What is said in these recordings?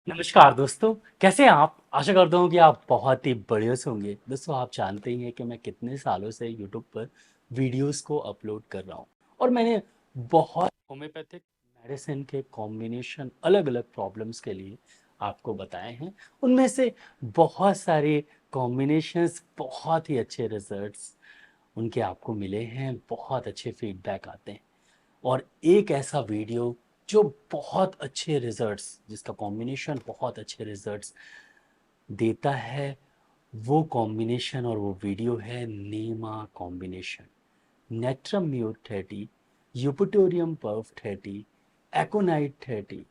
नमस्कार दोस्तों, कैसे हैं आप? आशा करता हूँ कि आप बहुत ही बढ़िया से होंगे। दोस्तों आप जानते ही हैं कि मैं कितने सालों से यूट्यूब पर वीडियोस को अपलोड कर रहा हूँ और मैंने बहुत होम्योपैथिक मेडिसिन के कॉम्बिनेशन अलग-अलग प्रॉब्लम्स के लिए आपको बताए हैं। उनमें से बहुत सारे कॉम्बिनेशंस बहुत ही अच्छे रिजल्ट्स उनके आपको मिले हैं, बहुत अच्छे फीडबैक आते हैं। और एक ऐसा वीडियो जो बहुत अच्छे रिजल्ट्स जिसका कॉम्बिनेशन बहुत अच्छे रिजल्ट्स देता है, वो कॉम्बिनेशन और वो वीडियो है नीमा combination. Natrum mute 30, यूपटोरियम पर्फ 30, एकोनाइट 30,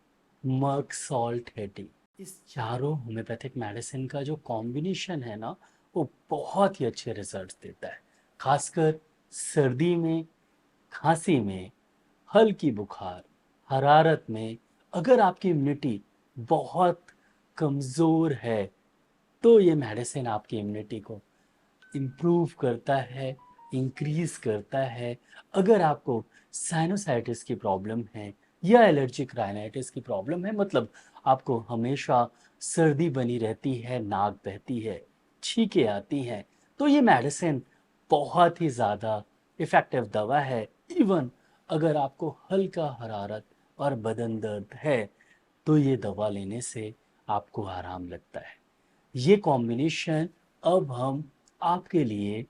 merc salt 30। इस चारों होम्योपैथिक मेडिसिन का जो कॉम्बिनेशन है ना, वो बहुत ही अच्छे रिजल्ट्स देता है। खासकर सर्दी में, खांसी में, हल्की बुखार, हरारत में, अगर आपकी इम्यूनिटी बहुत कमज़ोर है, तो ये मेडिसिन आपकी इम्यूनिटी को इम्प्रूव करता है, इंक्रीज़ करता है। अगर आपको साइनोसाइटिस की प्रॉब्लम है या एलर्जिक राइनाइटिस की प्रॉब्लम है, मतलब आपको हमेशा सर्दी बनी रहती है, नाक बहती है, छींकें आती हैं, तो ये मेडिसिन बहुत ही ज़्यादा इफ़ेक्टिव दवा है। इवन अगर आपको हल्का हरारत और बदन दर्द है, तो ये दवा लेने से आपको आराम लगता है। ये कॉम्बिनेशन अब हम आपके लिए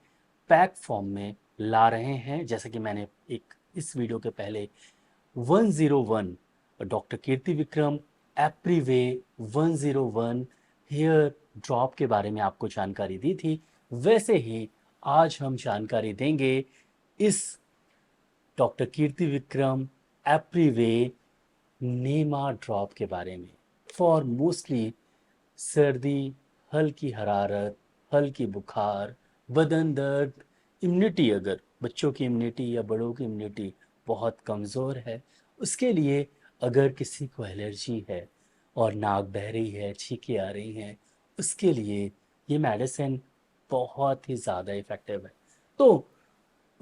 पैक फॉर्म में ला रहे हैं। जैसे कि मैंने एक इस वीडियो के पहले 101 डॉक्टर कीर्ति विक्रम एप्रीवे 101 हेयर ड्रॉप के बारे में आपको जानकारी दी थी, वैसे ही आज हम जानकारी देंगे इस डॉक्टर कीर्ति विक्रम एप्रीवे नीमा ड्रॉप के बारे में। फॉर मोस्टली सर्दी, हल्की हरारत, हल्की बुखार, बदन दर्द, इम्यूनिटी अगर बच्चों की इम्यूनिटी या बड़ों की इम्यूनिटी बहुत कमज़ोर है, उसके लिए अगर किसी को एलर्जी है और नाक बह रही है, छींकें आ रही हैं, उसके लिए ये मेडिसिन बहुत ही ज़्यादा इफ़ेक्टिव है। तो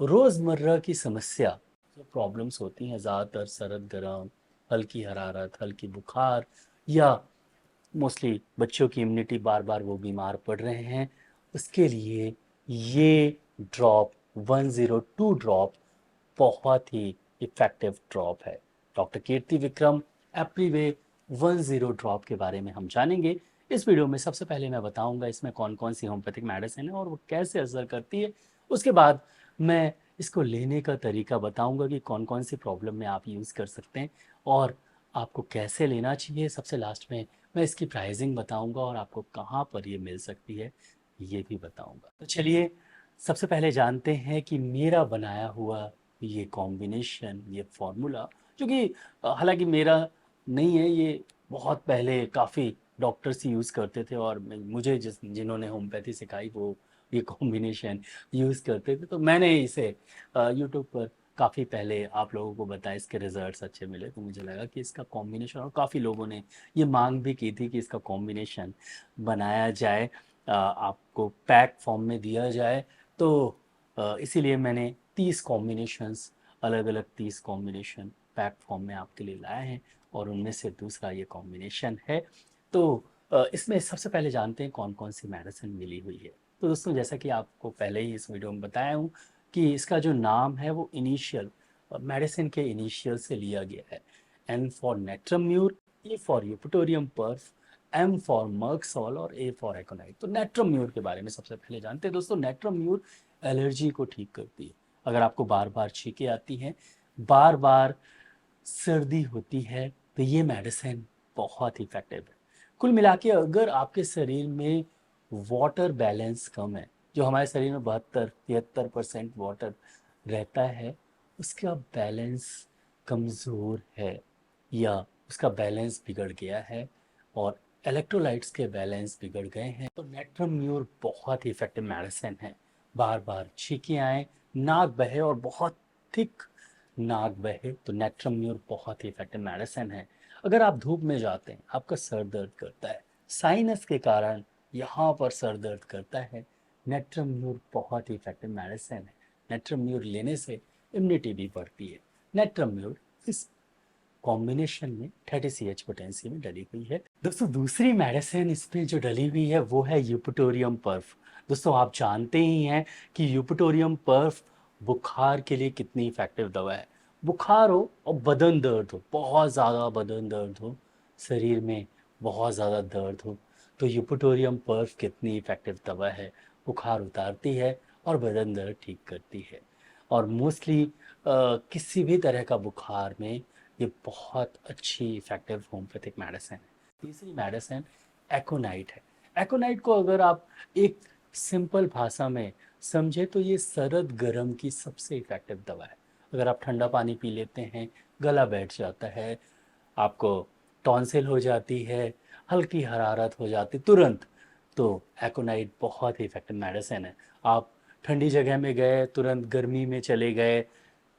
रोज़मर्रा की समस्या जो प्रॉब्लम्स होती हैं, ज़्यादातर सरद गरम, हल्की हरारत, हल्की बुखार या मोस्टली बच्चों की इम्यूनिटी बार बार वो बीमार पड़ रहे हैं, उसके लिए ये ड्रॉप 102 ड्रॉप बहुत ही इफ़ेक्टिव ड्रॉप है। डॉक्टर कीर्ति विक्रम एप्रीवे 10 ड्रॉप के बारे में हम जानेंगे इस वीडियो में। सबसे पहले मैं बताऊंगा इसमें कौन कौन सी होम्योपैथिक मेडिसिन है और वो कैसे असर करती है। उसके बाद मैं इसको लेने का तरीका बताऊंगा कि कौन कौन सी प्रॉब्लम में आप यूज़ कर सकते हैं और आपको कैसे लेना चाहिए। सबसे लास्ट में मैं इसकी प्राइसिंग बताऊंगा और आपको कहाँ पर ये मिल सकती है ये भी बताऊंगा। तो चलिए सबसे पहले जानते हैं कि मेरा बनाया हुआ ये कॉम्बिनेशन, ये फॉर्मूला, जो कि हालांकि मेरा नहीं है, ये बहुत पहले काफ़ी डॉक्टर्स यूज़ करते थे और मुझे जिन्होंने होम्योपैथी सिखाई वो ये कॉम्बिनेशन यूज़ करते थे, तो मैंने इसे यूट्यूब पर काफ़ी पहले आप लोगों को बताया, इसके रिजल्ट्स अच्छे मिले, तो मुझे लगा कि इसका कॉम्बिनेशन, और काफ़ी लोगों ने ये मांग भी की थी कि इसका कॉम्बिनेशन बनाया जाए, आपको पैक फॉर्म में दिया जाए। तो इसीलिए मैंने 30 कॉम्बिनेशंस, अलग अलग 30 कॉम्बिनेशन पैक फॉर्म में आपके लिए लाए हैं और उनमें से दूसरा ये कॉम्बिनेशन है। तो इसमें सबसे पहले जानते हैं कौन कौन सी मेडिसिन मिली हुई है। तो दोस्तों जैसा कि आपको पहले ही इस वीडियो में बताया हूँ कि इसका जो नाम है वो इनिशियल मेडिसिन के इनिशियल से लिया गया है। N for natrum mur, E for eupatorium perf, M for merc sol और ए फॉर एकोनाइट। तो नेट्रम्यूर के बारे में सबसे पहले जानते हैं दोस्तों। नेट्रम्यूर एलर्जी को ठीक करती है। अगर आपको बार बार छींकें आती हैं, बार बार सर्दी होती है, तो ये मेडिसिन बहुत इफेक्टिव है। कुल मिला के अगर आपके शरीर में वाटर बैलेंस कम है, जो हमारे शरीर में 72-73% वाटर रहता है, उसका बैलेंस कमज़ोर है या उसका बैलेंस बिगड़ गया है और इलेक्ट्रोलाइट्स के बैलेंस बिगड़ गए हैं, तो नेट्रम्यूर बहुत ही इफेक्टिव मेडिसिन है। बार बार छींकें आए, नाक बहे और बहुत थिक नाक बहे, तो नेट्रम्यूर बहुत ही इफेक्टिव मेडिसिन है। अगर आप धूप में जाते हैं, आपका सर दर्द करता है, साइनस के कारण यहाँ पर सर दर्द करता है, नेट्रम्यूर बहुत ही इफेक्टिव मेडिसिन है। नेट्रम्यूर लेने से इम्यूनिटी भी बढ़ती है। नेट्रम्यूर इस कॉम्बिनेशन में 30 CH पोटेंशियम में डली हुई है। दोस्तों दूसरी मेडिसिन इसमें जो डली हुई है वो है यूपटोरियम पर्फ। दोस्तों आप जानते ही हैं कि यूपटोरियम पर्फ बुखार के लिए कितनी इफ़ेक्टिव दवा है। बुखार हो और बदन दर्द हो, बहुत ज़्यादा बदन दर्द हो, शरीर में बहुत ज़्यादा दर्द हो, तो यूपटोरियम पर्फ कितनी इफ़ेक्टिव दवा है। बुखार उतारती है और बदन दर्द ठीक करती है। और मोस्टली किसी भी तरह का बुखार में ये बहुत अच्छी इफ़ेक्टिव होम्योपैथिक मेडिसिन है। तीसरी मेडिसिन एकोनाइट है। एकोनाइट को अगर आप एक सिंपल भाषा में समझे तो ये सरद गरम की सबसे इफेक्टिव दवा है। अगर आप ठंडा पानी पी लेते हैं, गला बैठ जाता है, आपको टॉन्सिल हो जाती है, हल्की हरारत हो जाती तुरंत, तो एकोनाइट बहुत ही इफेक्टिव मेडिसिन है। आप ठंडी जगह में गए, तुरंत गर्मी में चले गए,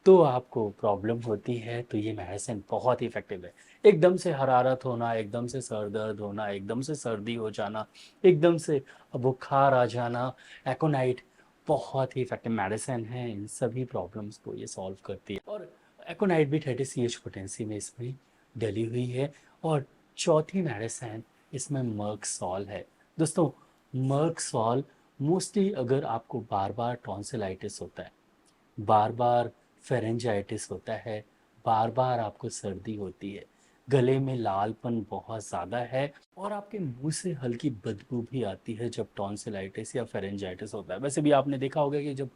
तो आपको प्रॉब्लम होती है, तो ये मेडिसिन बहुत ही इफेक्टिव है। एकदम से हरारत होना, एकदम से सर दर्द होना, एकदम से सर्दी हो जाना, एकदम से बुखार आ जाना, एकोनाइट बहुत ही इफेक्टिव मेडिसिन है। इन सभी प्रॉब्लम्स को ये सॉल्व करती है। और एकोनाइट भी 30 CH पोटेंसी में इसमें डली हुई है। और चौथी मेडिसिन इसमें मर्कसॉल है। दोस्तों मर्कसॉल मोस्टली अगर आपको बार बार टॉन्सिलाइटिस होता है, बार बार फेरेंजाइटिस होता है, बार बार आपको सर्दी होती है, गले में लालपन बहुत ज़्यादा है और आपके मुंह से हल्की बदबू भी आती है जब टॉन्सिलाइटिस या फेरेंजाइटिस होता है। वैसे भी आपने देखा होगा कि जब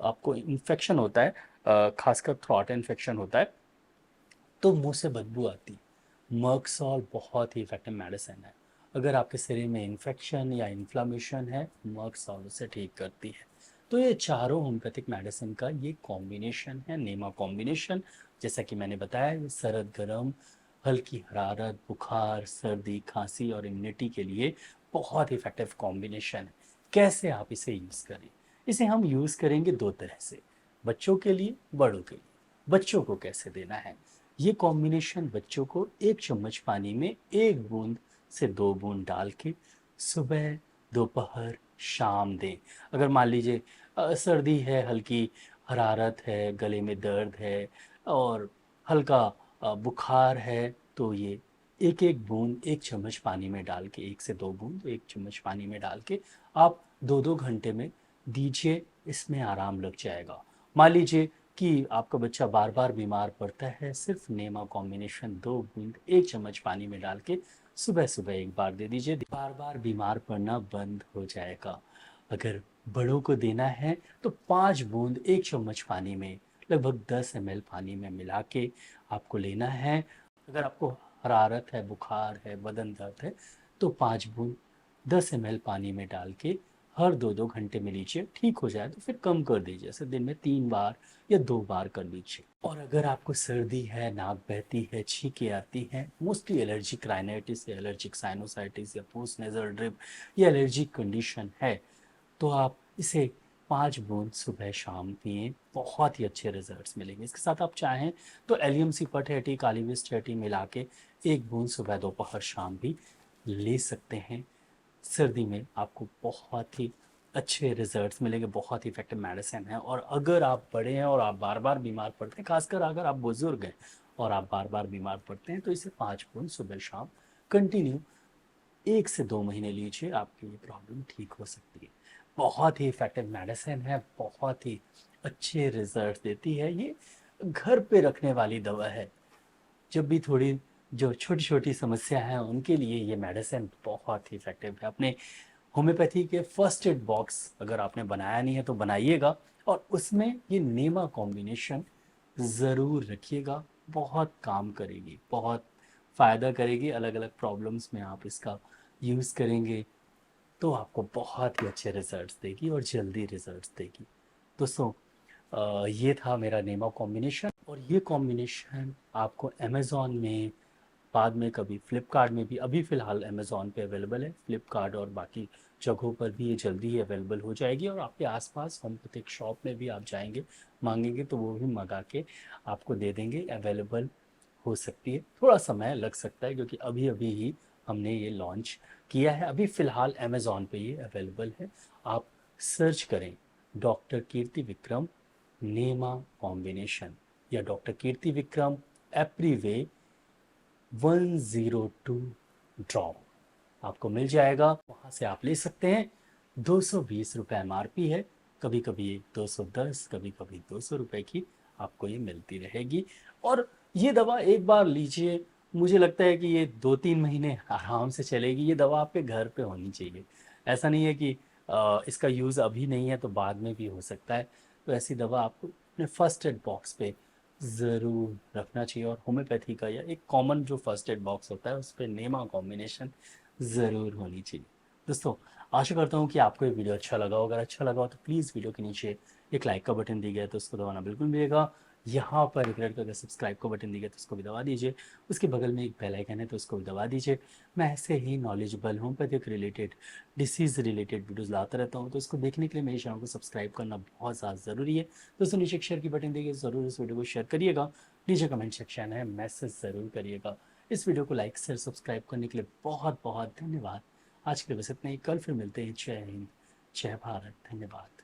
आपको इन्फेक्शन होता है, खासकर थ्रॉट इन्फेक्शन होता है, तो मुंह से बदबू आती है। मर्कसॉल बहुत ही इफेक्टिव मेडिसिन है। अगर आपके शरीर में इन्फेक्शन या इन्फ्लामेशन है, मर्कसॉल उसे ठीक करती है। तो ये चारों होम्योपैथिक मेडिसिन का ये कॉम्बिनेशन है, नेमा कॉम्बिनेशन। जैसा कि मैंने बताया, ये सरद गरम, हल्की हरारत, बुखार, सर्दी, खांसी और इम्यूनिटी के लिए बहुत इफेक्टिव कॉम्बिनेशन है। कैसे आप इसे यूज़ करें? इसे हम यूज़ करेंगे दो तरह से, बच्चों के लिए, बड़ों के लिए। बच्चों को कैसे देना है? ये कॉम्बिनेशन बच्चों को 1 चम्मच पानी में 1 बूंद से 2 बूंद डाल के सुबह, दोपहर, शाम दें। अगर मान लीजिए सर्दी है, हल्की हरारत है, गले में दर्द है और हल्का बुखार है, तो ये एक एक बूंद 1 चम्मच पानी में डाल के, 1 से 2 बूंद 1 चम्मच पानी में डाल के आप 2-2 घंटे में दीजिए। इसमें आराम लग जाएगा। मान लीजिए कि आपका बच्चा बार बार बीमार पड़ता है, सिर्फ नेमा कॉम्बिनेशन 2 बूंद 1 चम्मच पानी में डाल के सुबह सुबह एक बार दे दीजिए, बार बार बीमार पड़ना बंद हो जाएगा। अगर बड़ों को देना है तो 5 बूंद 1 चम्मच पानी में, लगभग 10 ml पानी में मिला के आपको लेना है। अगर आपको हरारत है, बुखार है, बदन दर्द है, तो 5 बूंद 10 ml पानी में डाल के हर 2-2 घंटे में लीजिए। ठीक हो जाए तो फिर कम कर दीजिए, जैसे दिन में 3 बार या 2 बार कर लीजिए। और अगर आपको सर्दी है, नाक बहती है, छींकें आती हैं, मोस्टली एलर्जिक राइनाइटिस या एलर्जिक साइनोसाइटिस या पोस्ट नेजल ड्रिप या एलर्जिक कंडीशन है, तो आप इसे 5 बूंद सुबह शाम पिएं, बहुत ही अच्छे रिजल्ट्स मिलेंगे। इसके साथ आप चाहें तो एलियम सिपट है टी, काली मिर्च है टी मिला के 1 बूंद सुबह, दोपहर, शाम भी ले सकते हैं। सर्दी में आपको बहुत ही अच्छे रिजल्ट्स मिलेंगे, बहुत ही इफेक्टिव मेडिसिन है। और अगर आप बड़े हैं और आप बार बार बीमार पड़ते हैं, खासकर अगर आप बुजुर्ग हैं और आप बार बार बीमार पड़ते हैं, तो इसे 5 बूंद सुबह शाम कंटिन्यू 1 से 2 महीने लीजिए, आपकी ये प्रॉब्लम ठीक हो सकती है। बहुत ही इफ़ेक्टिव मेडिसिन है, बहुत ही अच्छे रिजल्ट देती है। ये घर पे रखने वाली दवा है। जब भी थोड़ी जो छोटी छोटी समस्या है उनके लिए ये मेडिसिन बहुत ही इफ़ेक्टिव है। अपने होम्योपैथी के फर्स्ट एड बॉक्स अगर आपने बनाया नहीं है तो बनाइएगा, और उसमें ये नेमा कॉम्बिनेशन ज़रूर रखिएगा। बहुत काम करेगी, बहुत फ़ायदा करेगी। अलग अलग प्रॉब्लम्स में आप इसका यूज़ करेंगे तो आपको बहुत ही अच्छे रिजल्ट्स देगी और जल्दी रिजल्ट्स देगी। दोस्तों ये था मेरा नेमा कॉम्बिनेशन, और ये कॉम्बिनेशन आपको अमेज़ॉन में, बाद में कभी फ्लिपकार्ट में भी, अभी फ़िलहाल अमेज़ॉन पे अवेलेबल है, फ्लिपकार्ट और बाकी जगहों पर भी ये जल्दी ही अवेलेबल हो जाएगी। और आपके आसपास होम्योपैथिक शॉप में भी आप जाएंगे, मांगेंगे तो वो भी मंगा के आपको दे देंगे। अवेलेबल हो सकती है, थोड़ा समय लग सकता है क्योंकि अभी अभी ही हमने ये लॉन्च किया है। अभी फ़िलहाल अमेज़ॉन पे ये अवेलेबल है। आप सर्च करें डॉक्टर कीर्ति विक्रम नेमा कॉम्बिनेशन या डॉक्टर कीर्ति विक्रम एप्रीवे 102 ड्रॉप आपको मिल जाएगा, वहाँ से आप ले सकते हैं। 220 रुपये एमआरपी है, कभी कभी 210, कभी कभी 200 रुपये की आपको ये मिलती रहेगी। और ये दवा एक बार लीजिए, मुझे लगता है कि ये 2-3 महीने आराम से चलेगी। ये दवा आपके घर पे होनी चाहिए। ऐसा नहीं है कि इसका यूज़ अभी नहीं है तो बाद में भी हो सकता है। तो ऐसी दवा आपको अपने फर्स्ट एड बॉक्स पे ज़रूर रखना चाहिए। और होम्योपैथी का या एक कॉमन जो फर्स्ट एड बॉक्स होता है उस पर नेमा कॉम्बिनेशन ज़रूर होनी चाहिए। दोस्तों, आशा करता हूँ कि आपको ये वीडियो अच्छा लगा हो। अगर अच्छा लगा हो तो प्लीज़ वीडियो के नीचे एक लाइक का बटन दिया गया है तो उसको दबाना बिल्कुल नहीं भूलिएगा। यहाँ पर एक रेड कलर का सब्सक्राइब का बटन दिया गया तो उसको भी दबा दीजिए। उसके बगल में एक बेल आइकन है तो उसको भी दबा दीजिए। मैं ऐसे ही knowledgeable homeopathic related, diseases related videos लाता रहता हूँ, तो इसको देखने के लिए मेरे चैनल को सब्सक्राइब करना बहुत ज़्यादा ज़रूरी है। दोस्तों, नीचे एक शेयर की बटन देगी, ज़रूर इस वीडियो को शेयर करिएगा। नीचे कमेंट सेक्शन है, मैसेज ज़रूर करिएगा। इस वीडियो को लाइक शेयर सब्सक्राइब करने के लिए बहुत बहुत धन्यवाद। आज के लिए बस इतना ही। कल फिर मिलते हैं। जय हिंद, जय भारत, धन्यवाद।